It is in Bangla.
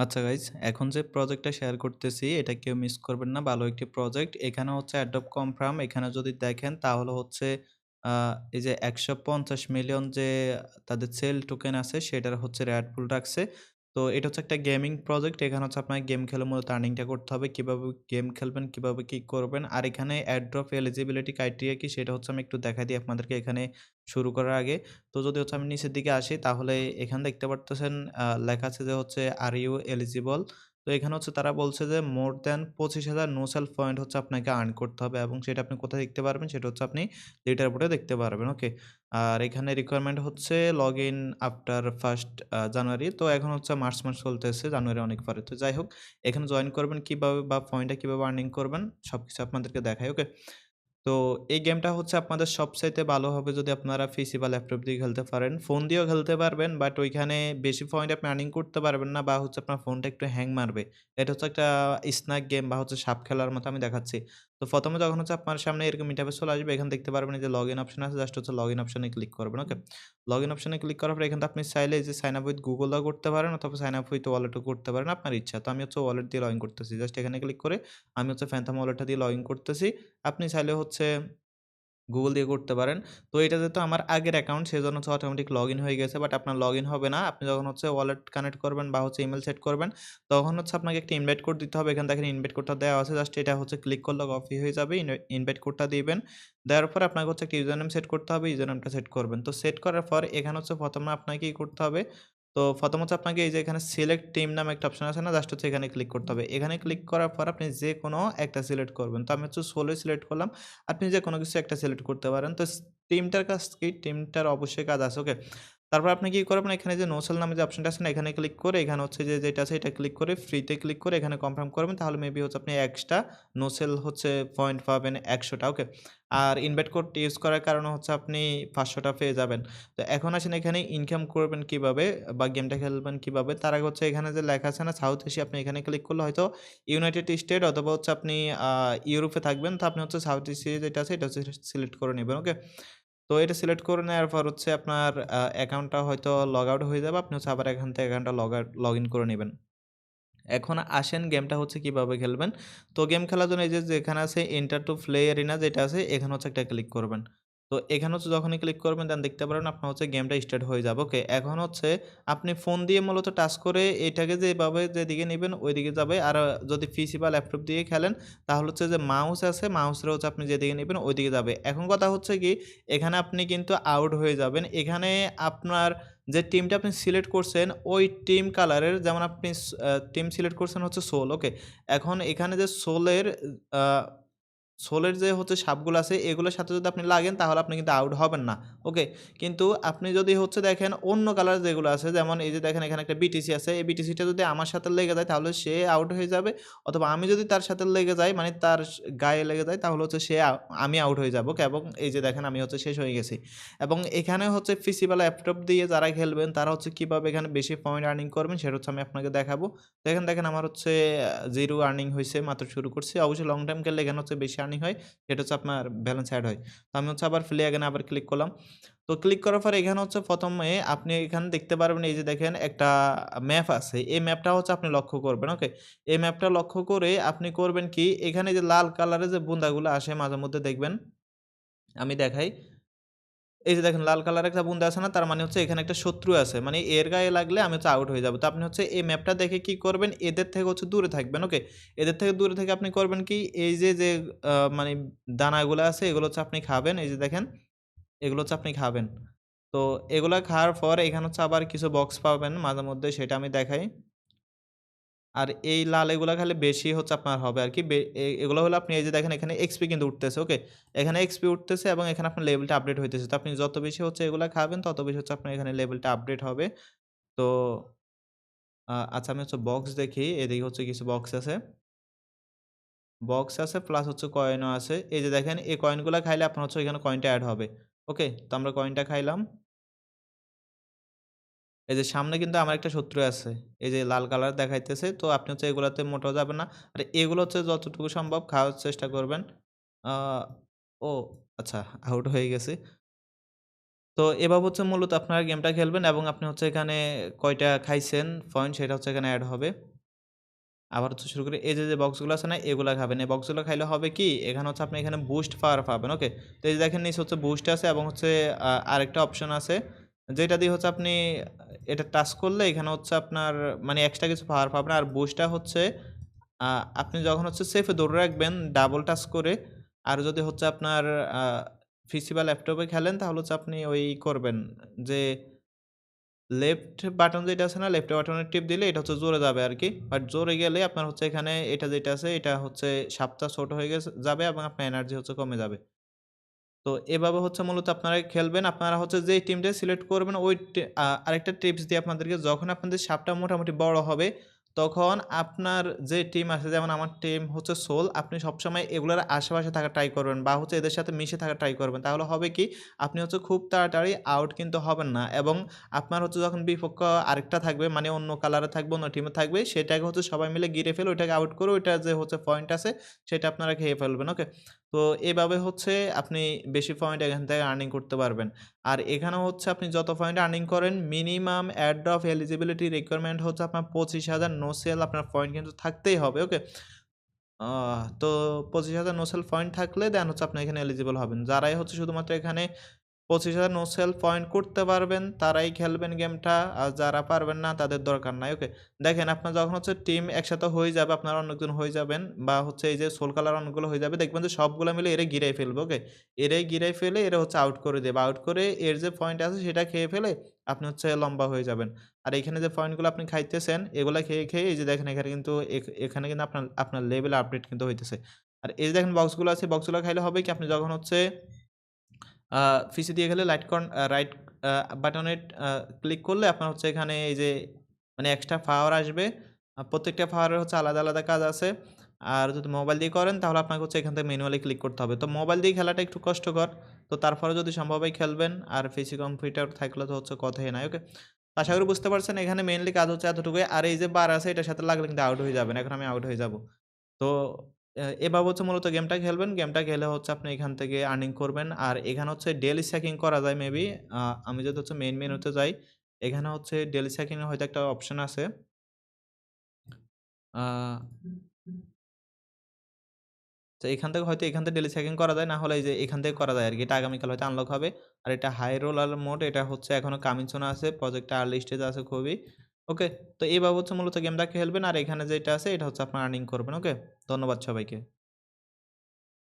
আচ্ছা গাইজ, এখন যে প্রজেক্টটা শেয়ার করতেছি এটা কেউ মিস করবেন না। ভালো একটি প্রজেক্ট। এখানে হচ্ছে Adobe Confirm, এখানে যদি দেখেন তাহলে হচ্ছে আ এই যে ১৫০ মিলিয়ন যে তাদের সেল টোকেন আছে সেটার হচ্ছে রেয়ার পুল রাখছে। তো এটা হচ্ছে একটা গেমিং প্রজেক্ট। এখানে হচ্ছে আপনাকে গেম খেলে মূলত আর্নিংটা করতে হবে। কিভাবে গেম খেলবেন, কিভাবে কি করবেন। আর এখানে এয়ারড্রপ এলিজিবিলিটি ক্রাইটেরিয়া কি সেটা হচ্ছে আমি একটু দেখাই দিই আপনাদেরকে এখানে শুরু করার আগে। তো যদি হচ্ছে আমি নিচের দিকে আসি তাহলে এখানে দেখতে পারতেছেন লেখা আছে যে হচ্ছে আর ইউ এলিজিবল। তো এখানে হচ্ছে তারা বলছে যে মোর দ্যান ২৫,০০০ নো সেলফ পয়েন্ট হচ্ছে আপনাকে আর্ন করতে হবে এবং সেটা আপনি কোথায় দেখতে পারবেন সেটা হচ্ছে আপনি লিডার বোর্ডে দেখতে পারবেন। ওকে। আর এখানে রিকোয়ারমেন্ট হচ্ছে লগ ইন আফটার 1st জানুয়ারি। তো এখন হচ্ছে মার্চ মাস চলতেছে, জানুয়ারি অনেক পরে। তো যাই হোক, এখানে জয়েন করবেন কিভাবে বা পয়েন্টটা কিভাবে আর্নিং করবেন সবকিছু আপনাদেরকে দেখাই। ওকে। তো এই গেমটা হচ্ছে আপনাদের সবচাইতে ভালো হবে যদি আপনারা পিসি বা ল্যাপটপ দিয়ে খেলতে পারেন। ফোন দিয়েও খেলতে পারবেন, বাট ওইখানে বেশি পয়েন্ট আপনি আর্নিং করতে পারবেন না বা হচ্ছে আপনার ফোনটা একটু হ্যাং মারবে। এটা হচ্ছে একটা স্ন্যাক গেম বা হচ্ছে সাপ খেলার মতো আমি দেখাচ্ছি। তো ১ম এ যখন হচ্ছে আপনার সামনে এরকম ইন্টারফেস চলে আসবে, এখানে দেখতে পারবেন এই যে লগইন অপশন আছে, জাস্ট হচ্ছে লগইন অপশনে ক্লিক করবেন। ওকে। লগইন অপশনে ক্লিক করার পরে এখান থেকে আপনি চাইলে এই যে সাইন আপ উইথ গুগল ও করতে পারেন অথবা সাইন আপ উইথ ওয়ালেটও করতে পারেন, আপনার ইচ্ছা। তো আমি হচ্ছে ওয়ালেট দিয়ে লগইন করতেছি। জাস্ট এখানে ক্লিক করে আমি হচ্ছে ফ্যান্টম ওয়ালেটটা দিয়ে লগইন করতেছি। আপনি চাইলে হচ্ছে গুগল দিয়ে করতে পারেন। তো এটাতে তো আমার আগের অ্যাকাউন্ট, সেজন্য হচ্ছে অটোমেটিক লগইন হয়ে গেছে। বাট আপনার লগইন হবে না। আপনি যখন হচ্ছে ওয়ালেট কানেক্ট করবেন বা হচ্ছে ইমেইল সেট করবেন, তখন হচ্ছে আপনাকে একটা ইনভাইট কোড দিতে হবে। এখানে দেখেন ইনভাইট কোডটা দেওয়া আছে। জাস্ট এটা হচ্ছে ক্লিক করলে কপি হয়ে যাবে। ইনভাইট কোডটা দিবেন। দেওয়ার পর আপনাকে হচ্ছে একটা ইউজার নেম সেট করতে হবে। ইউজার নেমটা সেট করবেন। তো সেট করার পর এখানে হচ্ছে ১ম এ আপনাকে কি করতে হবে? তো ১ম হচ্ছে আপনাকে এই যে এখানে সিলেক্ট টিম নামে একটা অপশন আছে না? জাস্ট হচ্ছে এখানে ক্লিক করতে হবে। এখানে ক্লিক করার পর আপনি যেকোনো একটা সিলেক্ট করবেন। তো আমি হচ্ছে সোলোই সিলেক্ট করলাম। আপনি যেকোনো কিছু একটা সিলেক্ট করতে পারেন। তো টিমটার কাজ কি? টিমটার অবশ্যই কাজ আছে, ওকে? তারপর আপনি কি করবেন? এখানে যে নো সেল নামে যে অপশনটা আছে না? এখানে ক্লিক করে এখানে হচ্ছে যে যেটা আছে এটা ক্লিক করে ফ্রিতে ক্লিক করে এখানে কনফার্ম করবেন। তাহলে মেবি হচ্ছে আপনি এক্সট্রা নো সেল হচ্ছে পয়েন্ট পাবেন ১০০ টা, ওকে? আর ইনভাইট কোড ইউজ করার কারণে হচ্ছে আপনি ৫০০ টা পেয়ে যাবেন। তো এখন আসেন এখানে ইনকাম করবেন কিভাবে বা গেমটা খেলবেন কিভাবে? তার আগে হচ্ছে এখানে যে লেখা আছে না সাউথ এশিয়া, আপনি এখানে ক্লিক করলে হয়তো ইউনাইটেড স্টেট অথবা হচ্ছে আপনি আ ইউরোপে থাকবেন। তো আপনি হচ্ছে সাউথ এশিয়া যেটা আছে এটা হচ্ছে সিলেক্ট করে নিবেন, ওকে? তো এটা সিলেক্ট করে নেওয়ার পর হচ্ছে আপনার অ্যাকাউন্টটা হয়তো লগ আউট হয়ে যাবে। আপনি হচ্ছে আবার এখান থেকে অ্যাকাউন্টটা লগইন করে নিবেন। এখন আসেন গেমটা হচ্ছে কিভাবে খেলবেন। তো গেম খেলার জন্য এই যে যেখানে আছে এন্টার টু প্লে এরিনা যেটা আছে এখানে হচ্ছে একটা ক্লিক করবেন। তো এখানে হচ্ছে যখনই ক্লিক করবেন দেন দেখতে পারবেন আপনার হচ্ছে গেমটা স্টার্ট হয়ে যাবে। ওকে। এখন হচ্ছে আপনি ফোন দিয়ে মূলত টাচ করে এটাকে যেভাবে যেদিকে নিবেন ওইদিকে যাবে। আর যদি পিসি বা ল্যাপটপ দিয়ে খেলেন তাহলে হচ্ছে যে মাউস আছে, মাউসের হচ্ছে আপনি যেদিকে নিবেন ওইদিকে যাবে। এখন কথা হচ্ছে কি, এখানে আপনি কিন্তু আউট হয়ে যাবেন। এখানে আপনার যে টিমটা আপনি সিলেক্ট করছেন ওই টিম কালারের, যেমন আপনি টিম সিলেক্ট করছেন হচ্ছে সোল, ওকে? এখন এখানে যে সোলের আ সোলের যে হচ্ছে সাপগুলো আছে এগুলোর সাথে যদি আপনি লাগেন তাহলে আপনি কিন্তু আউট হবেন না। ওকে? কিন্তু আপনি যদি হচ্ছে দেখেন অন্য কালার যেগুলো আছে, যেমন এই যে দেখেন এখানে একটা বিটিসি আছে। এই বিটিসিটা যদি আমার সাথে লেগে যায় তাহলে সে আউট হয়ে যাবে। অথবা আমি যদি তার সাথে লেগে যাই মানে তার গায়ে লেগে যায় তাহলে হচ্ছে আমি আউট হয়ে যাবো। ওকে? এবং এই যে দেখেন আমি হচ্ছে শেষ হয়ে গেছি। এবং এখানে হচ্ছে পিসি বা ল্যাপটপ দিয়ে যারা খেলবেন তারা হচ্ছে কিভাবে এখানে বেশি পয়েন্ট আর্নিং করবেন সেটা হচ্ছে আমি আপনাকে দেখাবো। দেখেন আমার হচ্ছে 0 আর্নিং হইছে, মাত্র শুরু করছি। অবশ্যই লং টাইম খেললে এখানে হচ্ছে বেশি আর্নিং হয়। এটা হচ্ছে আপনার ব্যালেন্স এড হয়। তো আমি হচ্ছে আবার প্লে এগেইন আবার ক্লিক করলাম। তো ক্লিক করার পরে এখানে হচ্ছে ১ম এ আপনি এখানে দেখতে পারবেন এই যে দেখেন একটা ম্যাপ আছে। এই ম্যাপটা হচ্ছে আপনি লক্ষ্য করবেন, ওকে? এই ম্যাপটা লক্ষ্য করে আপনি করবেন কি, এখানে যে লাল কালারের যে বুন্দাগুলো আসে মাঝেমধ্যে দেখবেন, আমি দেখাই। এই যে দেখেন লাল কালারের একটা বুন্দা আছে না? তার মানে হচ্ছে এখানে একটা শত্রু আছে। মানে এর গায়ে লাগলে আমি হচ্ছে আউট হয়ে যাবো। তো আপনি হচ্ছে এই ম্যাপটা দেখে কি করবেন? এদের থেকে হচ্ছে দূরে থাকবেন, ওকে? এদের থেকে দূরে থেকে আপনি করবেন কি? এই যে মানে দানাগুলা আছে এগুলো হচ্ছে আপনি খাবেন। এই যে দেখেন, এগুলো হচ্ছে আপনি খাবেন। তো এগুলা খাওয়ার পর এখানে হচ্ছে আবার কিছু বক্স পাবেন মাঝেমধ্যে, সেটা আমি দেখাই। আর এই লাল এগুলা খেলে বেশি হচ্ছে আপনার হবে আরকি। এগুলো হলে আপনি এই যে দেখেন এখানে এক্সপি কিন্তু উঠতেছে, ওকে? এখানে এক্সপি উঠতেছে এবং এখানে আপনার লেভেলটা আপডেট হইতেছে। তো আপনি যত বেশি হচ্ছে এগুলা খাবেন তত বেশি হচ্ছে আপনার এখানে লেভেলটা আপডেট হবে। তো আচ্ছা, আমি হচ্ছে বক্স দেখি। এদিকে হচ্ছে কিছু বক্স আছে। বক্স আছে প্লাস হচ্ছে কয়েনও আছে। এই যে দেখেন এই কয়েনগুলা খাইলে আপনার হচ্ছে এখানে কয়েনটা এড হবে। ওকে? তো আমরা কয়েনটা খাইলাম। এই যে সামনে কিন্তু আমার একটা শত্রু আছে। এই যে লাল কালার দেখাইতেছে। তো আপনি হচ্ছে এগুলাতে মোটেও যাবেন না। আর এগুলো হচ্ছে যতটুকু সম্ভব খাওয়ার চেষ্টা করবেন। আ ও আচ্ছা, আউট হয়ে গেছি। তো এভাবে হচ্ছে মূলত আপনারা গেমটা খেলবেন এবং আপনি হচ্ছে এখানে কয়টা খাইছেন পয়েন্ট সেটা হচ্ছে এখানে এড হবে। আবার হচ্ছে শুরু করে এই যে বক্সগুলো আছে না এগুলা খাবেন। এই বক্সগুলো খাইলে হবে কি এখানে হচ্ছে আপনি এখানে বুস্ট পাওয়ার পাবেন। ওকে? তো এই যে দেখেন নিচে হচ্ছে বুস্ট আছে এবং হচ্ছে আরেকটা অপশন আছে যেটা দিয়ে হচ্ছে আপনি এটা টাচ করলে এখানে হচ্ছে আপনার মানে এক্সট্রা কিছু পাওয়ার পাবেন। আর বুস্টটা হচ্ছে আ আপনি যখন হচ্ছে সেফে ধরে রাখবেন ডাবল টাচ করে। আর যদি হচ্ছে আপনার আ পিসি বা ল্যাপটপে খেলেন তাহলে হচ্ছে আপনি ওই করবেন যে লেফট বাটন যেটা আছে না, লেফট বাটনের টিপ দিলে এটা হচ্ছে জোরে যাবে আরকি। বাট জোরে গেলে আপনার হচ্ছে এখানে এটা যেটা আছে এটা হচ্ছে সাপটা ছোট হয়ে যাবে এবং আপনার এনার্জি হচ্ছে কমে যাবে। তো এভাবে হচ্ছে মূলত আপনারা খেলবেন। আপনারা হচ্ছে যেই টিমটা সিলেক্ট করবেন ওই আরেকটা টিপস দিই আপনাদেরকে যখন আপনাদের সাপটা মোটামুটি বড় হবে, তখন আপনার যে টিম আছে যেমন আমার টিম হচ্ছে সোল, আপনি সবসময় এগুলার আশেপাশে থাকার ট্রাই করবেন বা হচ্ছে এদের সাথে মিশে থাকার ট্রাই করবেন। তাহলে হবে কি আপনি হচ্ছে খুব তাড়াতাড়ি আউট কিন্তু হবেন না এবং আপনার হচ্ছে যখন বিপক্ষ আরেকটা থাকবে মানে অন্য কালারে থাকবে, অন্য টিমে থাকবে সেটাকে হচ্ছে সবাই মিলে ঘিরে ফেলে ওইটাকে আউট করে ওইটার যে হচ্ছে পয়েন্ট আছে সেটা আপনারা খেয়ে ফেলবেন। ওকে? তো এভাবে হচ্ছে আপনি বেশি পয়েন্ট এখান থেকে আর্নিং করতে পারবেন। আর এখানে হচ্ছে আপনি যত পয়েন্ট আর্নিং করেন minimum add of eligibility requirement হচ্ছে আপনার 25,000 নো সেল আপনার পয়েন্ট কিন্তু থাকতেই হবে। ওকে? তো 25,000 নো সেল পয়েন্ট থাকলে দেন হচ্ছে আপনি এখানে এলিজিবল হবেন। যারাই হচ্ছে শুধুমাত্র এখানে 25,000 নো সেল পয়েন্ট করতে পারবেন তারাই খেলবেন গেমটা। আর যারা পারবেন না তাদের দরকার নাই। ওকে? দেখেন আপনার যখন হচ্ছে টিম একসাথে হয়ে যাবে, আপনারা অনেকজন হয়ে যাবেন বা হচ্ছে এই যে সোল কালার অনেকগুলো হয়ে যাবে দেখবেন যে সবগুলা মিলে এরে গিরায় ফেলবে। ওকে? এরাই গিরায় ফেলে এরা হচ্ছে আউট করে দেবে। আউট করে এর যে পয়েন্ট আছে সেটা খেয়ে ফেলে আপনি হচ্ছে লম্বা হয়ে যাবেন। আর এখানে যে পয়েন্টগুলো আপনি খাইতেছেন এগুলা খেয়ে এই যে দেখেন এখানে কিন্তু এখানে কিন্তু আপনার লেভেল আপডেট কিন্তু হইতেছে। আর এই যে দেখেন বক্সগুলো আছে বক্সগুলো খাইলে হবে কি আপনি যখন হচ্ছে আ পিসি দিয়ে গেলে রাইট আ বাটনে আ ক্লিক করলে আপনার হচ্ছে এখানে এই যে মানে এক্সট্রা পাওয়ার আসবে। প্রত্যেকটা পাওয়ারের হচ্ছে আলাদা কাজ আছে। আর যদি মোবাইল দিয়ে করেন তাহলে আপনাকে হচ্ছে এখান থেকে ম্যানুয়ালি ক্লিক করতে হবে। তো মোবাইল দিয়ে খেলাটা একটু কষ্টকর। তো তারপরেও যদি সম্ভব হয় খেলবেন। আর পিসি কম্পিউটার থাকলে তো হচ্ছে কথাই নাই। ওকে? আশা করি বুঝতে পারছেন এখানে মেইনলি কাজ হচ্ছে এতটুকুই। আর এই যে বার আছে এটার সাথে লাগলে কিন্তু আউট হয়ে যাবেন। এখন আমি আউট হয়ে যাব। তো এভাবে হচ্ছে মূলত গেমটা খেলবেন। গেমটা খেলে হচ্ছে আপনি এখান থেকে আর্নিং করবেন। আর এখানে হচ্ছে ডেইলি স্ট্যাকিং করা যায় মেবি। আমি যদি হচ্ছে মেইন মেনুতে যাই, এখানে হচ্ছে ডেইলি স্ট্যাকিং এর হয়তো একটা অপশন আছে। আ তো এখান থেকে ডেইলি স্ট্যাকিং করা যায়। না হলে এই যে এখান থেকে করা যায় আরকি। এটা আগামীকাল হয়তো আনলক হবে। আর এটা হাই রোলার মোড এটা হচ্ছে এখনো কামিং সুন আছে। প্রজেক্টটা আর্লি স্টেজে আছে খুবই। ওকে? তো এভাবে হচ্ছে মূলত গেমটা খেলবেন। আর এখানে যেটা আছে এটা হচ্ছে আপনার আর্নিং করবেন। ওকে? ধন্যবাদ সবাইকে।